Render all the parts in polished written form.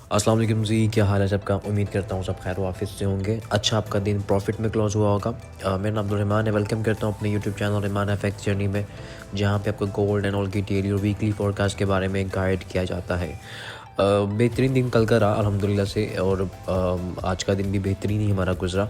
अस्सलाम वालेकुम जी, क्या हाल है सबका। उम्मीद करता हूँ सब खैर वाफिस से होंगे। अच्छा, आपका दिन प्रॉफिट में क्लोज हुआ होगा। मेरा नाम अब्दुल रहमान है। वेलकम करता हूँ अपने YouTube channel Rahman FX journey में, जहाँ पे आपको गोल्ड एंड ऑल की डेली और वीकली फोरकास्ट के बारे में गाइड किया जाता है। बेहतरीन दिन कल का रहा अल्हम्दुलिल्लाह से, और आज का दिन भी बेहतरीन ही हमारा गुजरा।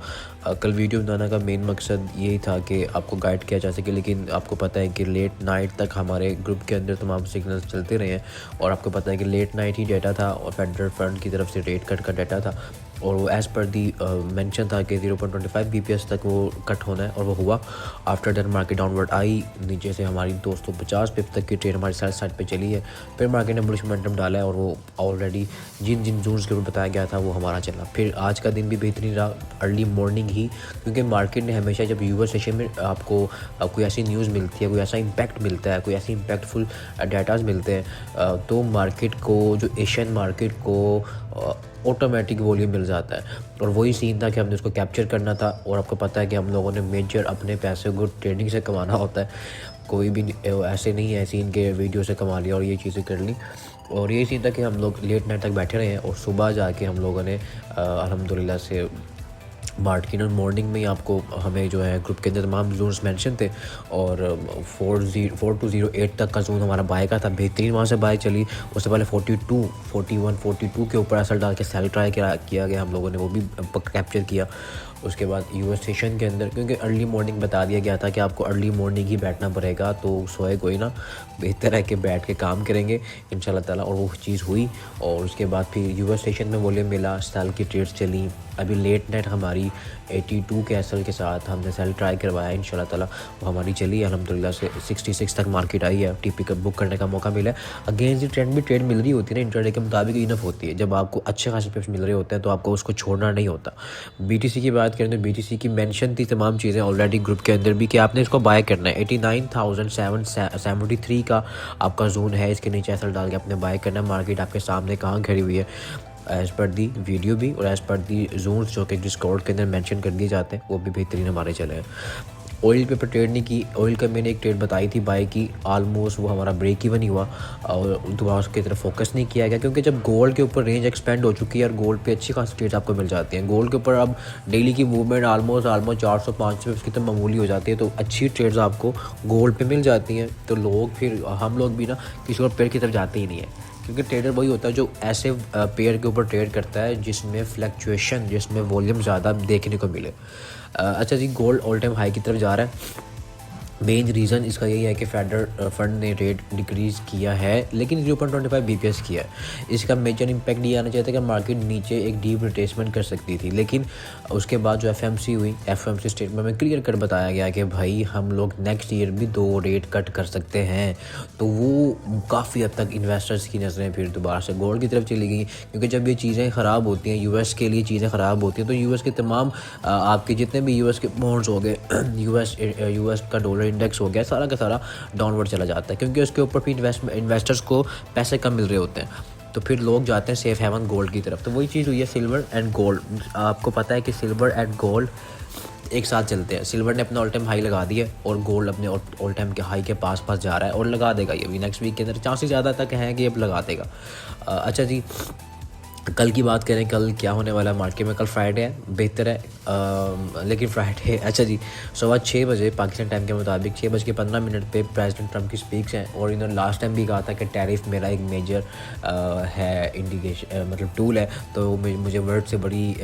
कल वीडियो बनाने का मेन मकसद यही था कि आपको गाइड किया जा सके, लेकिन आपको पता है कि लेट नाइट तक हमारे ग्रुप के अंदर तमाम सिग्नल्स चलते रहे हैं, और आपको पता है कि लेट नाइट ही डाटा था और फेडरल फंड की तरफ से रेट कट का डाटा था, और वो एज़ पर दी मेंशन था कि 0.25 BPS तक वो कट होना है, और वो हुआ। आफ्टर दैट मार्केट डाउनवर्ड आई, नीचे से हमारी 250 पिप तक की ट्रेड हमारी साइड पे चली है। फिर मार्केट ने बुलिश मोमेंटम डाला है, और वो ऑलरेडी जिन जिन जोन्स के ऊपर बताया गया था वो हमारा चला। फिर आज का दिन भी बेहतरीन रहा अर्ली मॉर्निंग ही, क्योंकि मार्केट ने हमेशा जब यूएस सेशन में आपको कोई ऐसी न्यूज़ मिलती है, कोई ऐसा इम्पैक्ट मिलता है, कोई ऐसे इम्पैक्टफुल डाटाज मिलते हैं, तो मार्केट को, जो एशियन मार्केट को ऑटोमेटिक वॉल्यूम मिल जाता है। और वही सीन था कि हमने उसको कैप्चर करना था, और आपको पता है कि हम लोगों ने मेजर अपने पैसे को ट्रेडिंग से कमाना होता है। कोई भी ऐसे नहीं है सीन के वीडियो से कमा लिया और ये चीज़ें कर ली। और ये सीन था कि हम लोग लेट नाइट तक बैठे रहे हैं, और सुबह जाके हम लोगों ने अल्हम्दुलिल्लाह से मार्केट और मॉर्निंग में ही आपको हमें जो है ग्रुप के अंदर तमाम जोन्स मेंशन थे, और 4208 तक का जोन हमारा बाय का था। बेहतरीन वहाँ से बाय चली। उससे पहले 42, 41, 42 के ऊपर असर डाल के सेल ट्राई किया गया हम लोगों ने, वो भी कैप्चर किया। उसके बाद यूएस सेशन के अंदर, क्योंकि अर्ली मॉर्निंग बता दिया गया था कि आपको अर्ली मॉर्निंग ही बैठना पड़ेगा, तो सोए कोई ना, बेहतर है कि बैठ के काम करेंगे इंशाल्लाह ताला। और वो चीज़ हुई, और उसके बाद फिर यूएस सेशन में वॉल्यूम मिला, सेल की ट्रेड्स चली। अभी लेट नाइट हमारी 82 के एसएल के साथ हमने सेल ट्राई करवाया इंशाल्लाह ताला, वो हमारी चली अल्हम्दुलिल्लाह से 66 तक मार्केट आई है। टीपी का बुक करने का मौका मिला है। अगेंस्ट दी ट्रेंड भी ट्रेड मिल रही होती है ना, इंट्राडे के मुताबिक इनफ होती है। जब आपको अच्छे खासे पिप्स मिल रहे होते हैं तो आपको उसको छोड़ना नहीं होता। बीटीसी की बात करें तो बीटीसी की मेंशन थी तमाम चीज़ें ऑलरेडी ग्रुप के अंदर भी कि आपने इसको बाय करना है। 89,773 का आपका जोन है, इसके नीचे एसएल डाल के आपने बाय करना है। मार्केट आपके सामने कहाँ खड़ी हुई है एज़ पर दी वीडियो भी, और एज़ पर दी जोन्स जो कि डिस्कॉर्ड के अंदर मेंशन कर दिए जाते हैं, वो भी बेहतरीन हमारे चले हैं। ऑयल पे ट्रेड नहीं की। ऑयल का मैंने एक ट्रेड बताई थी बाय की, आलमोस्ट वो हमारा ब्रेक इवन ही हुआ, और दोबारा उसकी तरफ फोकस नहीं किया गया, क्योंकि जब गोल्ड के ऊपर रेंज एक्सपेंड हो चुकी है और गोल्ड पे अच्छी खासी ट्रेड्स आपको मिल जाती हैं। गोल्ड के ऊपर अब डेली की मूवमेंट आलमोस्ट 400-500 उसकी तो मामूली हो जाती है, तो अच्छी ट्रेड्स आपको गोल्ड पे मिल जाती हैं। तो लोग, फिर हम लोग भी ना किसी और पेयर की तरफ जाते ही नहीं है, क्योंकि ट्रेडर वही होता है जो ऐसे पेयर के ऊपर ट्रेड करता है जिसमें फ्लक्चुएशन, जिसमें वॉल्यूम ज़्यादा देखने को मिले। अच्छा जी, गोल्ड ऑल टाइम हाई की तरफ जा रहा है। मेन रीज़न इसका यही है कि फेडरल फंड ने रेट डिक्रीज़ किया है, लेकिन 0.25 BPS किया है। इसका मेजर इम्पैक्ट ये आना चाहिए था कि मार्केट नीचे एक डीप रिट्रेसमेंट कर सकती थी, लेकिन उसके बाद जो एफएमसी हुई, एफएमसी स्टेटमेंट में क्लियर कट बताया गया कि भाई हम लोग नेक्स्ट ईयर भी 2 रेट कट कर सकते हैं। तो वो काफ़ी हद तक इन्वेस्टर्स की नज़रें फिर दोबारा से गोल्ड की तरफ चली गई, क्योंकि जब ये चीज़ें ख़राब होती हैं, यूएस के लिए चीज़ें ख़राब होती हैं, तो यूएस के तमाम आपके जितने भी यूएस के बॉन्ड्स हो गए, यूएस का डॉलर इंडेक्स हो गया, सारा का सारा डाउनवर्ड चला जाता है, क्योंकि उसके ऊपर फिर इन्वेस्टर्स को पैसे कम मिल रहे होते हैं। तो फिर लोग जाते हैं सेफ हेवन गोल्ड की तरफ। तो वही चीज़ हुई है सिल्वर एंड गोल्ड। आपको पता है कि सिल्वर एंड गोल्ड एक साथ चलते हैं। सिल्वर ने अपना ऑल टाइम हाई लगा दिया, और गोल्ड अपने ऑल टाइम के हाई के पास जा रहा है, और लगा देगा ये भी नेक्स्ट वीक के अंदर। चांसेस ज़्यादा तक हैं कि अब लगा देगा। अच्छा जी, कल की बात करें, कल क्या होने वाला है मार्केट में। कल फ्राइडे है, बेहतर है, लेकिन फ्राइडे अच्छा जी, सुबह 6 बजे पाकिस्तान टाइम के मुताबिक 6:15 पे प्रेसिडेंट ट्रम्प की स्पीच हैं, और इन्होंने लास्ट टाइम भी कहा था कि टैरिफ मेरा एक मेजर है इंडिकेशन, मतलब टूल है। तो मुझे वर्ड से बड़ी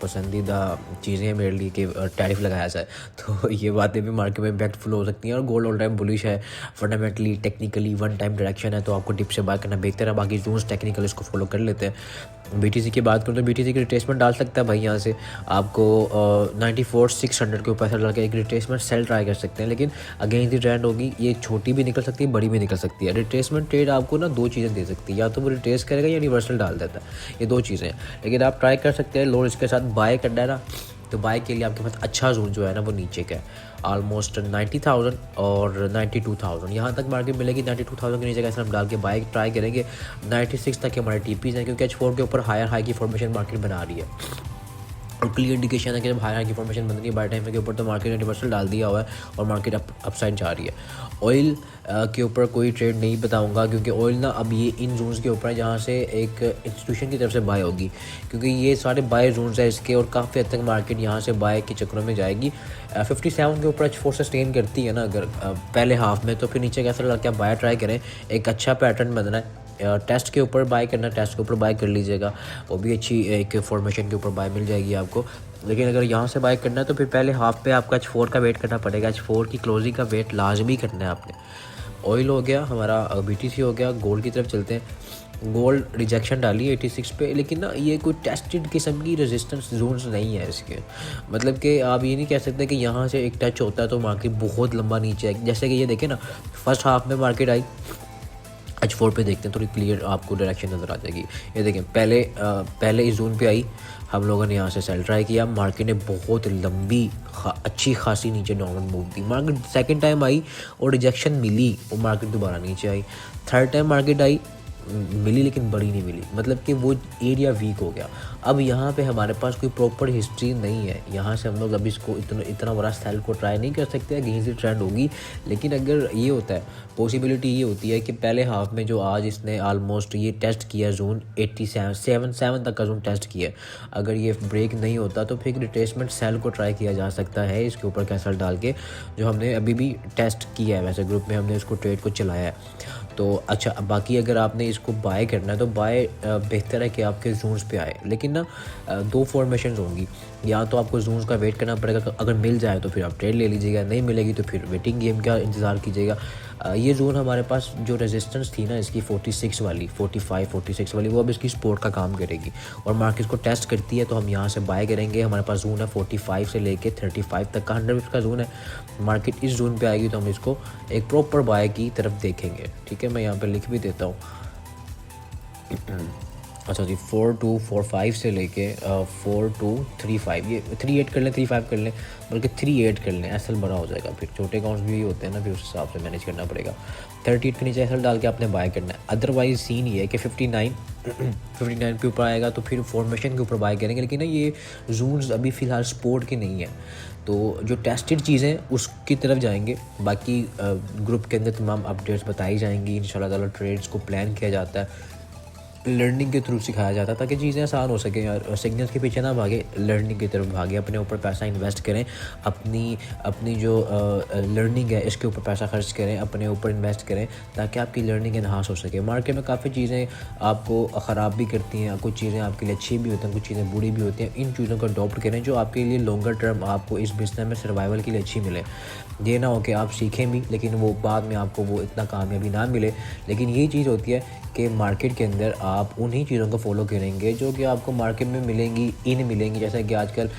पसंदीदा चीज़ें हैं मेरे लिए कि टैरिफ लगाया जाए। तो ये बातें भी मार्केट में इम्पैक्टफुल हो सकती हैं। और गोल्ड ऑल टाइम बुलिश है, fundamentally technically one time direction है, तो आपको डिप से बाय करना बेहतर है। बाकी जोन्स टेक्निकल इसको फॉलो कर लेते हैं। बीटीसी की बात करूँ तो बीटीसी की रिट्रेसमेंट डाल सकता है भाई, यहाँ से आपको 94,600 के ऊपर डाल के एक रिट्रेसमेंट सेल ट्राई कर सकते हैं, लेकिन अगेंस्ट दी ट्रेंड होगी। ये छोटी भी निकल सकती है, बड़ी भी निकल सकती है। रिट्रेसमेंट ट्रेड आपको ना 2 चीज़ें दे सकती है, या तो वो रिट्रेस करेगा या यूनिवर्सल डाल देता है, ये 2 चीज़ें हैं। लेकिन आप ट्राई कर सकते हैं लोड इसके साथ बाय करना है ना, तो बाय के लिए आपके पास अच्छा जोन जो है ना वो नीचे का है, ऑलमोस्ट 90,000 और 92,000 यहाँ तक मार्केट मिलेगी। 92,000 के नीचे का हम डाल के बाय ट्राई करेंगे। 96 तक के हमारे टीपीज़ हैं, क्योंकि H4 के ऊपर हायर हाई की फॉर्मेशन मार्केट बना रही है। और क्लियर इंडिकेशन है कि जब हाई की फॉर्मेशन बन रही है बाय टाइम के ऊपर तो मार्केट ने रिवर्सल डाल दिया हुआ है और मार्केट अपसाइड जा रही है। ऑयल के ऊपर कोई ट्रेड नहीं बताऊंगा क्योंकि ऑयल ना अब ये इन जोन्स के ऊपर है जहाँ से एक इंस्टीट्यूशन की तरफ से बाय होगी, क्योंकि ये सारे बाय जोन्स है इसके और काफ़ी हद तक मार्केट यहाँ से बाय के चक्रों में जाएगी। 57 के ऊपर H4 सस्टेन करती है ना अगर पहले हाफ में, तो फिर नीचे कैसा लगा, क्या बाय ट्राई करें, एक अच्छा पैटर्न बनना है। टेस्ट के ऊपर बाय करना, टेस्ट के ऊपर बाय कर लीजिएगा, वो भी अच्छी एक फॉर्मेशन के ऊपर बाय मिल जाएगी आपको। लेकिन अगर यहाँ से बाय करना है तो फिर पहले हाफ पे आपका H4 का वेट करना पड़ेगा, H4 की क्लोजिंग का वेट लाजमी करना है आपने। ऑयल हो गया हमारा, BTC हो गया, गोल्ड की तरफ चलते हैं। गोल्ड रिजेक्शन डाली 86 पे, लेकिन ना ये कोई टेस्टेड किस्म की रेजिस्टेंस जोन्स नहीं है इसके, मतलब कि आप ये नहीं कह सकते कि यहाँ से एक टच होता है तो मार्केट बहुत लंबा नीचे है। जैसे कि ये देखें ना, फर्स्ट हाफ में मार्केट आई, H4 पे देखते हैं, थोड़ी क्लियर आपको डायरेक्शन नज़र आ जाएगी। ये देखें पहले इस जोन पे आई, हम लोगों ने यहाँ से सेल ट्राई किया, मार्केट ने बहुत लंबी अच्छी खासी नीचे downward move the. Market second time I और रिजेक्शन मिली और मार्केट दोबारा नीचे आई। थर्ड टाइम मार्केट आई, मिली लेकिन बड़ी नहीं मिली, मतलब कि वो एरिया वीक हो गया। अब यहाँ पे हमारे पास कोई प्रॉपर हिस्ट्री नहीं है, यहाँ से हम लोग अभी इसको इतना बड़ा सेल को ट्राई नहीं कर सकते, कहीं से ट्रेंड होगी। लेकिन अगर ये होता है, पॉसिबिलिटी ये होती है कि पहले हाफ में जो आज इसने आलमोस्ट ये टेस्ट किया जोन 87 तक का जोन टेस्ट किया, अगर ये ब्रेक नहीं होता तो फिर रिट्रेसमेंट सेल को ट्राई किया जा सकता है इसके ऊपर कैसल डाल के, जो हमने अभी भी टेस्ट किया है। वैसे ग्रुप में हमने इसको ट्रेड को चलाया है। तो अच्छा, बाकी अगर आपने इसको बाय करना है तो बाय बेहतर है कि आपके जोन्स पे आए। लेकिन ना दो फॉर्मेशन होंगी, या तो आपको जोन्स का वेट करना पड़ेगा, अगर मिल जाए तो फिर आप ट्रेड ले लीजिएगा, नहीं मिलेगी तो फिर वेटिंग गेम का इंतज़ार कीजिएगा। ये जोन हमारे पास जो रेजिस्टेंस थी ना इसकी 45 वाली, वो अब इसकी सपोर्ट का काम करेगी और मार्केट को टेस्ट करती है तो हम यहाँ से बाय करेंगे। हमारे पास जोन है 45 से लेके 35 तक का, 100 का जोन है। मार्केट इस जोन पे आएगी तो हम इसको एक प्रॉपर बाय की तरफ देखेंगे। ठीक है, मैं यहाँ पे लिख भी देता हूँ। अच्छा जी, 4245 से लेके 4235, ये 38 कर लें, 35 कर लें, बल्कि 38 कर लें, एसएल बड़ा हो जाएगा, फिर छोटे अकाउंट्स भी होते हैं ना, फिर उस हिसाब से मैनेज करना पड़ेगा। 38 के नीचे एसएल डाल के आपने बाय करना है। अदरवाइज सीन ये है कि 59 के ऊपर आएगा तो फिर फॉर्मेशन के ऊपर बाय करेंगे। लेकिन ना ये जोन्स अभी फ़िलहाल सपोर्ट के नहीं है, तो जो टेस्टेड चीज़ें उसकी तरफ जाएंगे। बाकी ग्रुप के अंदर तमाम अपडेट्स बताई जाएंगी इंशाल्लाह ताला। ट्रेड्स को प्लान किया जाता है, लर्निंग के थ्रू सिखाया जाता है ताकि चीज़ें आसान हो सकें यार। सिग्नल्स के पीछे ना भागे, लर्निंग की तरफ भागे, अपने ऊपर पैसा इन्वेस्ट करें, अपनी जो लर्निंग है इसके ऊपर पैसा खर्च करें, अपने ऊपर इन्वेस्ट करें ताकि आपकी लर्निंग इन्हांस हो सके। मार्केट में काफ़ी चीज़ें आपको ख़राब भी करती हैं, कुछ चीज़ें आपके लिए अच्छी भी होती हैं, कुछ चीज़ें बुरी भी होती हैं। इन चीज़ों को अडॉप्ट करें जो आपके लिए लॉन्गर टर्म आपको इस बिजनेस में सर्वाइवल के लिए अच्छी मिले। ये ना हो कि आप सीखें भी लेकिन वो बाद में आपको वो इतना कामयाबी ना मिले। लेकिन ये चीज़ होती है कि मार्केट के अंदर आप उन्हीं चीज़ों को फॉलो करेंगे जो कि आपको मार्केट में मिलेंगी। जैसे कि आजकल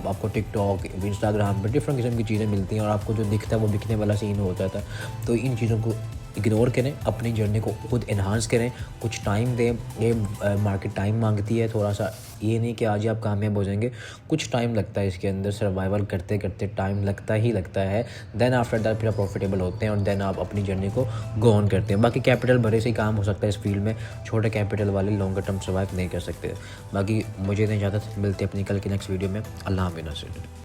आपको टिकटॉक, इंस्टाग्राम पर डिफरेंट किस्म की चीज़ें मिलती हैं और आपको जो दिखता है वो बिकने वाला सीन हो जाता है। तो इन चीज़ों को इग्नोर करें, अपनी जर्नी को खुद इन्हांस करें, कुछ टाइम दें। ये मार्केट टाइम मांगती है थोड़ा सा, ये नहीं कि आज ही आप कामयाब हो जाएंगे, कुछ टाइम लगता है इसके अंदर। सर्वाइवल करते करते टाइम लगता है। देन आफ्टर दैट फिर आप प्रॉफिटेबल होते हैं और देन आप अपनी जर्नी को गो ऑन करते हैं। बाकी कैपिटल भरे से ही काम हो सकता है इस फील्ड में, छोटे कैपिटल वाले लॉन्गर टर्म सर्वाइव नहीं कर सकते। बाकी मुझे नहीं इजाज़त, मिलते अपनी कल की नेक्स्ट वीडियो में। अल्लाह हाफ़िज़।